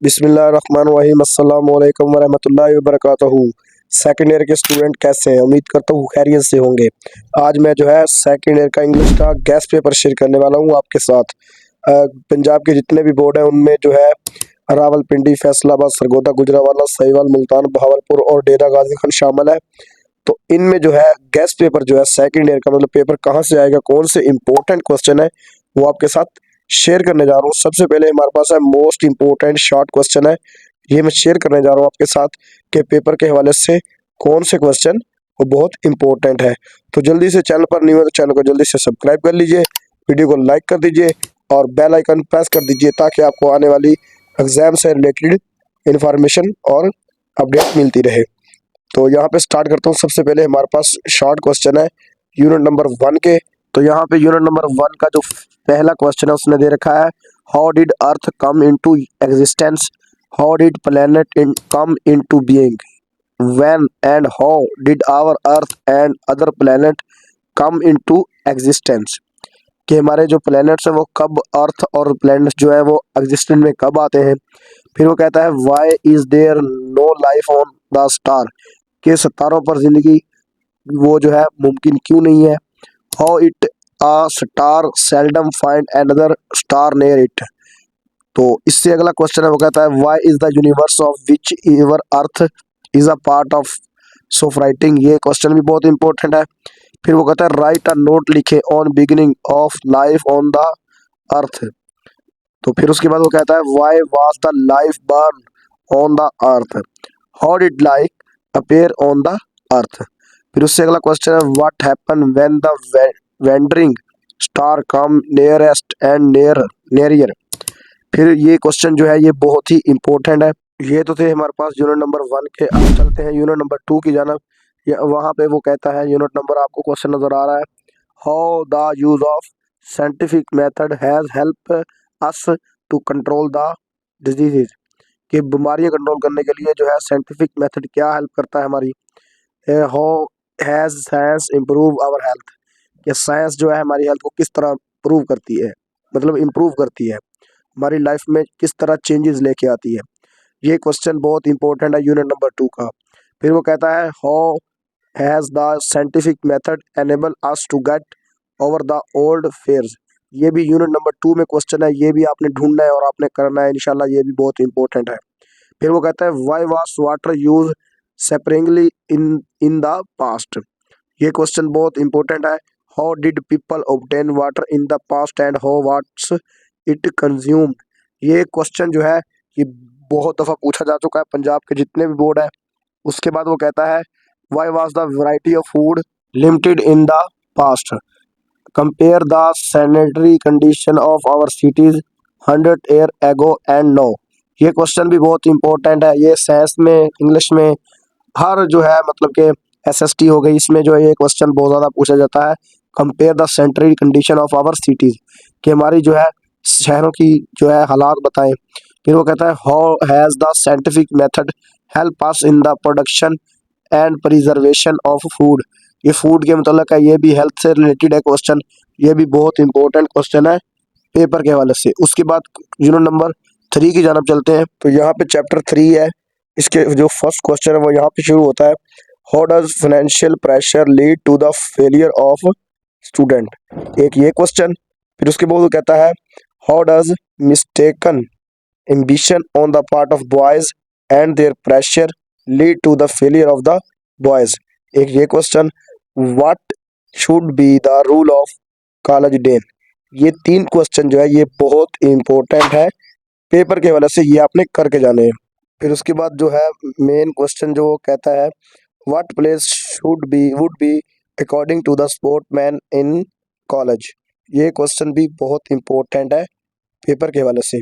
बिस्मिल्लाहिर्रहमानिर्रहीम अस्सलाम वालेकुम वरहमतुल्लाहि वबरकातुहू। सेकंड ईयर के स्टूडेंट कैसे हैं? उम्मीद करता हूँ खैरियत से होंगे। आज मैं जो है सेकंड ईयर का इंग्लिश का गेस्ट पेपर शेयर करने वाला हूँ आपके साथ। पंजाब के जितने भी बोर्ड हैं उनमें जो है रावलपिंडी, फैसलाबाद, सरगोदा, गुजरांवाला, साहिवाल, मुल्तान, बहावलपुर और डेरा गाजी खान शामिल है। तो इनमें जो है गेस्ट पेपर जो है सेकंड ईयर का मतलब पेपर कहाँ से आएगा, कौन से इंपॉर्टेंट क्वेश्चन है वो आपके साथ शेयर करने जा रहा हूँ। सबसे पहले हमारे पास है मोस्ट इंपॉर्टेंट शॉर्ट क्वेश्चन है, ये मैं शेयर करने जा रहा हूँ आपके साथ कि पेपर के हवाले से कौन से क्वेश्चन वो बहुत इंपॉर्टेंट है। तो जल्दी से चैनल पर न्यू है तो चैनल को जल्दी से सब्सक्राइब कर लीजिए, वीडियो को लाइक कर दीजिए और बेल आइकन प्रेस कर दीजिए ताकि आपको आने वाली एग्जाम से रिलेटेड इंफॉर्मेशन और अपडेट मिलती रहे। तो यहाँ पे स्टार्ट करता हूँ। सबसे पहले हमारे पास शॉर्ट क्वेश्चन है यूनिट नंबर 1 के। तो यहाँ पे यूनिट नंबर 1 का जो पहला क्वेश्चन है उसने दे रखा है, how did earth come into existence, how did planet come into being, when and how did our earth and other planet come into existence. कि हमारे जो प्लैनेट्स हैं वो कब, अर्थ और प्लैनेट्स जो है वो एग्जिस्टेंस में कब आते हैं। फिर वो कहता है why is there no life on the star, कि सितारों पर जिंदगी वो जो है मुमकिन क्यों नहीं है। How it a star seldom find another star near it. तो इससे अगला क्वेश्चन है वो कहता है why is the universe of which ईवर earth is a part of soft writing. ये क्वेश्चन भी बहुत इंपॉर्टेंट है। फिर वो कहता है राइट अ नोट लिखे on beginning of life on the earth. तो फिर उसके बाद वो कहता है why was the life burn on the earth, how did life appear on the earth. फिर उससे अगला क्वेश्चन है what happen when the wandering star come nearest and near. फिर ये क्वेश्चन जो है ये बहुत ही इंपॉर्टेंट है। ये तो थे हमारे पास यूनिट नंबर 1 के। अब चलते हैं यूनिट नंबर 2 की जानब। वहाँ पे वो कहता है, यूनिट नंबर आपको क्वेश्चन नजर आ रहा है, how the use of scientific method has help us to control the diseases. कि बीमारियां कंट्रोल करने के लिए जो है साइंटिफिक मेथड क्या हेल्प करता है हमारी। How has science improve our health, कि साइंस जो है हमारी हेल्थ को किस तरह प्रूव करती है, मतलब इम्प्रूव करती है, हमारी लाइफ में किस तरह चेंजेस लेके आती है। ये क्वेश्चन बहुत इंपॉर्टेंट है यूनिट नंबर 2 का। फिर वो कहता है how has the scientific method enable us to get over the old fears. ये भी यूनिट नंबर 2 में क्वेश्चन है, ये भी आपने ढूंढना है और आपने करना है इंशाल्लाह, ये भी बहुत इंपॉर्टेंट है। फिर वो कहता है why was water use separately in the past. ये क्वेश्चन बहुत इंपॉर्टेंट है। How did people obtain water in the past and how watts it consumed. ये क्वेश्चन जो है ये बहुत दफ़ा पूछा जा चुका है पंजाब के जितने भी बोर्ड है। उसके बाद वो कहता है why was the variety of food limited in the past, compare the sanitary condition of our cities 100 year ago and no. ये क्वेश्चन भी बहुत इंपॉर्टेंट है। ये साइंस में, इंग्लिश में, हर जो है मतलब कि एसएसटी हो गई, इसमें जो है ये क्वेश्चन बहुत ज़्यादा पूछा जाता है। Compare the sanitary condition of our cities, कि हमारी जो है शहरों की जो है हालात बताएं। फिर वो कहता है how has the scientific method help us in the production and preservation of food. ये फूड के मतलब है, ये भी हेल्थ से रिलेटेड है क्वेश्चन। ये भी बहुत इंपॉर्टेंट क्वेश्चन है पेपर के हवाले से। उसके बाद यूनिट नंबर 3 की जानब चलते हैं। तो यहाँ पे चैप्टर 3 है, इसके जो फर्स्ट क्वेश्चन है वो यहाँ पे शुरू होता है, how does financial pressure lead to the failure of student. एक ये क्वेश्चन। फिर उसके बाद वो कहता है how does mistaken ambition on the part of boys and their pressure lead to the failure of the boys. एक ये question. What should be the rule of college den. ये 3 क्वेश्चन जो है ये बहुत इंपॉर्टेंट है पेपर के हवाले से, ये आपने करके जाने हैं। फिर उसके बाद जो है मेन क्वेश्चन जो वो कहता है what place would be according to the sportsman in college. ये क्वेश्चन भी बहुत इंपॉर्टेंट है पेपर के हवाले से।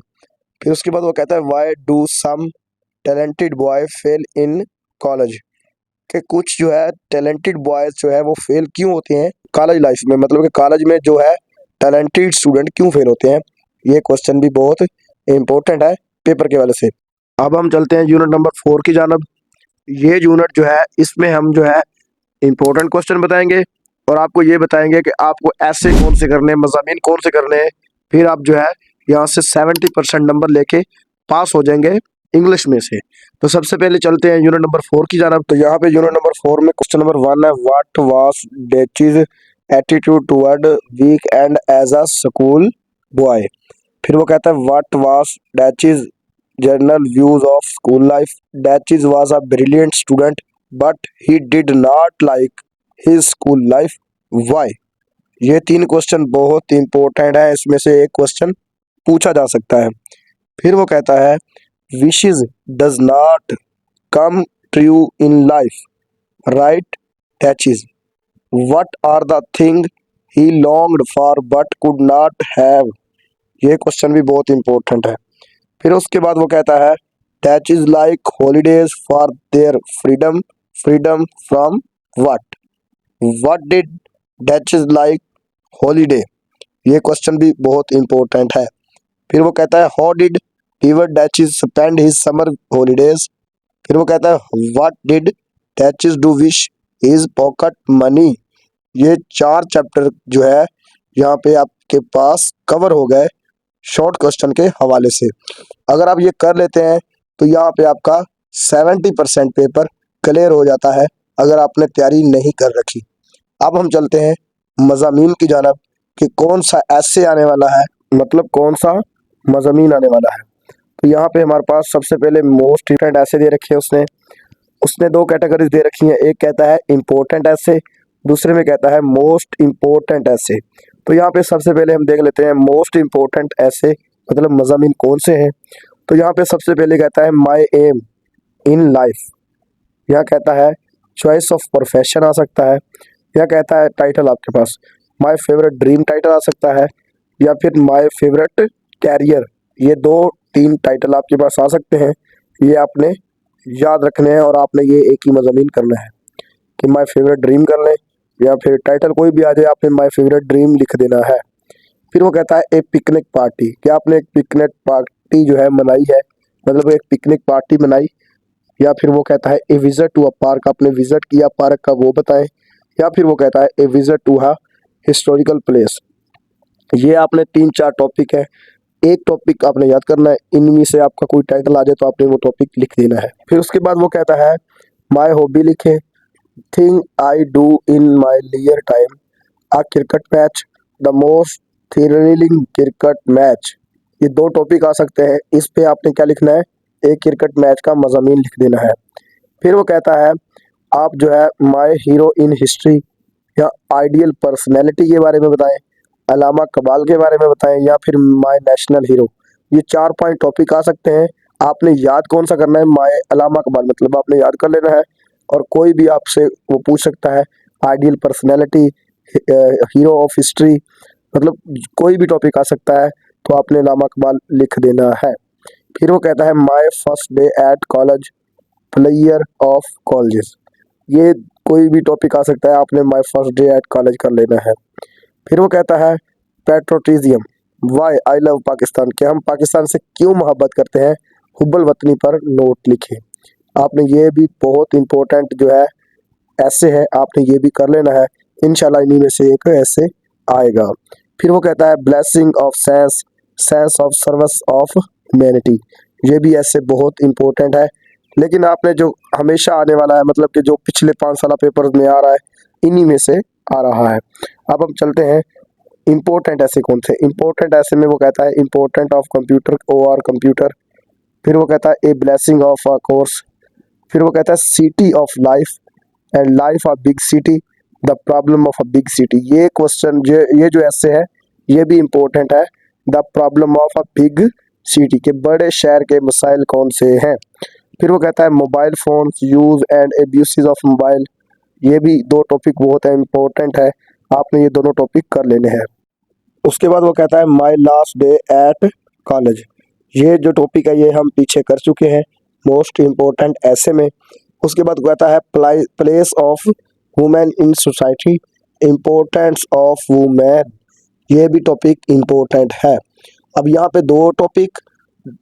फिर उसके बाद वो कहता है why do some talented boy fail in college, कि कुछ जो है टैलेंटेड बॉयज जो है वो फेल क्यों होते हैं कॉलेज लाइफ में, मतलब कि कॉलेज में जो है टैलेंटेड स्टूडेंट क्यों फेल होते हैं। ये क्वेश्चन भी बहुत इंपॉर्टेंट है पेपर के वाले से। अब हम चलते हैं यूनिट नंबर 4 की जानब। ये यूनिट जो है इसमें हम जो है इंपॉर्टेंट क्वेश्चन बताएंगे और आपको ये बताएंगे कि आपको ऐसे कौन से करने हैं, मज़ामीन कौन से करने हैं। फिर आप जो है यहाँ से 70% नंबर लेके पास हो जाएंगे इंग्लिश में से। तो सबसे पहले चलते हैं यूनिट नंबर 4 की जानब। तो यहाँ पे यूनिट नंबर 4 में क्वेश्चन नंबर 1 है, व्हाट वाज डैचीज attitude toward weekend as a school boy. फिर वो कहता है व्हाट वाज डैचीज general views of school life. डैचीज was a brilliant student but he did not like his school life, why. ये 3 question बहुत important है, इसमें से एक क्वेश्चन पूछा जा सकता है। फिर वो कहता है wishes does not come true in life, right? Thatches. What are the things he longed for but could not have? ये क्वेश्चन भी बहुत इंपॉर्टेंट है। फिर उसके बाद वो कहता है that is like holidays for their freedom, freedom from what did that is like holiday. ये क्वेश्चन भी बहुत इंपॉर्टेंट है। फिर वो कहता है हाउ डिड टीवर डैचिस स्पेंड हिज समर हॉलीडेज। फिर वो कहता है व्हाट डिड डैचिस do with his pocket money. ये 4 चैप्टर जो है यहाँ पे आपके पास कवर हो गए शॉर्ट क्वेश्चन के हवाले से। अगर आप ये कर लेते हैं तो यहाँ पे आपका 70% पेपर क्लियर हो जाता है अगर आपने तैयारी नहीं कर रखी। अब हम चलते हैं मज़ामीन की जानब कि कौन सा ऐसे आने वाला है, मतलब कौन सा मज़ामीन आने वाला है। तो यहाँ पे हमारे पास सबसे पहले मोस्ट इंपॉर्टेंट ऐसे दे रखे हैं उसने 2 कैटेगरीज दे रखी हैं। एक कहता है इम्पोर्टेंट ऐसे, दूसरे में कहता है मोस्ट इम्पोर्टेंट ऐसे। तो यहाँ पे सबसे पहले हम देख लेते हैं मोस्ट इम्पोर्टेंट ऐसे मतलब मज़ामीन कौन से हैं। तो यहाँ पे सबसे पहले कहता है माई एम इन लाइफ। यहाँ कहता है चॉइस ऑफ प्रोफेशन आ सकता है, या कहता है टाइटल आपके पास माई फेवरेट ड्रीम टाइटल आ सकता है, या फिर माई फेवरेट कैरियर। ये 2-3 टाइटल आपके पास आ सकते हैं। ये आपने याद रखने हैं और आपने ये एक ही मज़ामीन करना है कि माई फेवरेट ड्रीम कर लें, या फिर टाइटल कोई भी आ जाए आपने माई फेवरेट ड्रीम लिख देना है। फिर वो कहता है ए पिकनिक पार्टी, क्या आपने एक पिकनिक पार्टी जो है मनाई है, मतलब एक पिकनिक पार्टी मनाई। या फिर वो कहता है a visit to a park, आपने विजिट किया पार्क का वो बताएं। या फिर वो कहता है a visit to a historical place. ये आपने 3-4 टॉपिक है, एक टॉपिक आपने याद करना है, इनमें से आपका कोई टाइटल आ जाए तो आपने वो टॉपिक लिख देना है। फिर उसके बाद वो कहता है माई हॉबी लिखे, thing I do in my लियर time, a cricket match, the most thrilling cricket match. ये 2 टॉपिक आ सकते हैं, इस पे आपने क्या लिखना है, एक क्रिकेट मैच का मज़ामीन लिख देना है। फिर वो कहता है आप जो है माई हीरो इन हिस्ट्री या आइडियल पर्सनैलिटी के बारे में बताएं, अलामा कबाल के बारे में बताएं, या फिर माय नेशनल हीरो। ये 4 पॉइंट टॉपिक आ सकते हैं। आपने याद कौन सा करना है, माय अलामा कबाल मतलब आपने याद कर लेना है। और कोई भी आपसे वो पूछ सकता है ideal personality, hero of history, मतलब कोई भी टॉपिक आ सकता है, तो आपने अलामा कबाल लिख देना है। फिर वो कहता है my first day at college, player of colleges. ये कोई भी टॉपिक आ सकता है, आपने my first day at college कर लेना है। फिर वो कहता है patriotism, why I love Pakistan, कि हम पाकिस्तान से क्यों मोहब्बत करते हैं, हुब्बल वतनी पर नोट लिखें। आपने ये भी बहुत इंपॉर्टेंट जो है ऐसे है, आपने ये भी कर लेना है। इंशाल्लाह इन्हीं में से एक ऐसे आएगा। फिर वो कहता है blessing of sense, sense of service of humanity. ये भी ऐसे बहुत इंपॉर्टेंट है, लेकिन आपने जो हमेशा आने वाला है, मतलब कि जो पिछले 5 साल पेपर में आ रहा है, इन्हीं में से आ रहा है। अब हम चलते हैं इम्पोर्टेंट ऐसे कौन से। इम्पोर्टेंट ऐसे में वो कहता है important of computer, OR computer. फिर वो कहता है a blessing of a course. फिर वो कहता है city of life and life of big city, the problem of a big city. ये क्वेश्चन ये जो ऐसे है ये भी इम्पोर्टेंट है। The problem of a big city, के बड़े शहर के मसाइल कौन से हैं। फिर वो कहता है mobile phones use and abuses of mobile. ये भी 2 टॉपिक बहुत है इम्पोर्टेंट है, आपने ये दोनों टॉपिक कर लेने हैं। उसके बाद वो कहता है my last day at college. ये जो टॉपिक है ये हम पीछे कर चुके हैं मोस्ट इम्पोर्टेंट ऐसे में। उसके बाद कहता है place of women in society, importance of women. ये भी टॉपिक इम्पोर्टेंट है। अब यहाँ पे 2 टॉपिक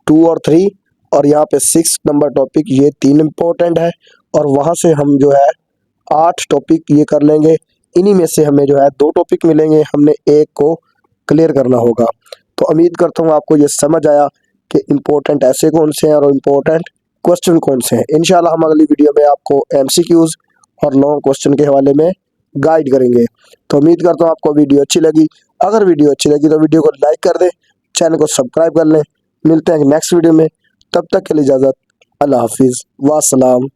2 और 3, और यहाँ पे 6 नंबर टॉपिक, ये 3 इम्पोर्टेंट है। और वहाँ से हम जो है 8 टॉपिक ये कर लेंगे। इन्हीं में से हमें जो है 2 टॉपिक मिलेंगे, हमने एक को क्लियर करना होगा। तो उम्मीद करता हूँ आपको ये समझ आया कि इम्पोर्टेंट ऐसे कौन से हैं और इम्पोर्टेंट क्वेश्चन कौन से हैं। इंशाल्लाह हम अगली वीडियो में आपको MCQs और लॉन्ग क्वेश्चन के हवाले में गाइड करेंगे। तो उम्मीद करता हूँ आपको वीडियो अच्छी लगी। अगर वीडियो अच्छी लगी तो वीडियो को लाइक कर दें, चैनल को सब्सक्राइब कर लें। मिलते हैं नेक्स्ट वीडियो में, तब तक के लिए इजाज़त। अल्लाह हाफिज़, वासलाम।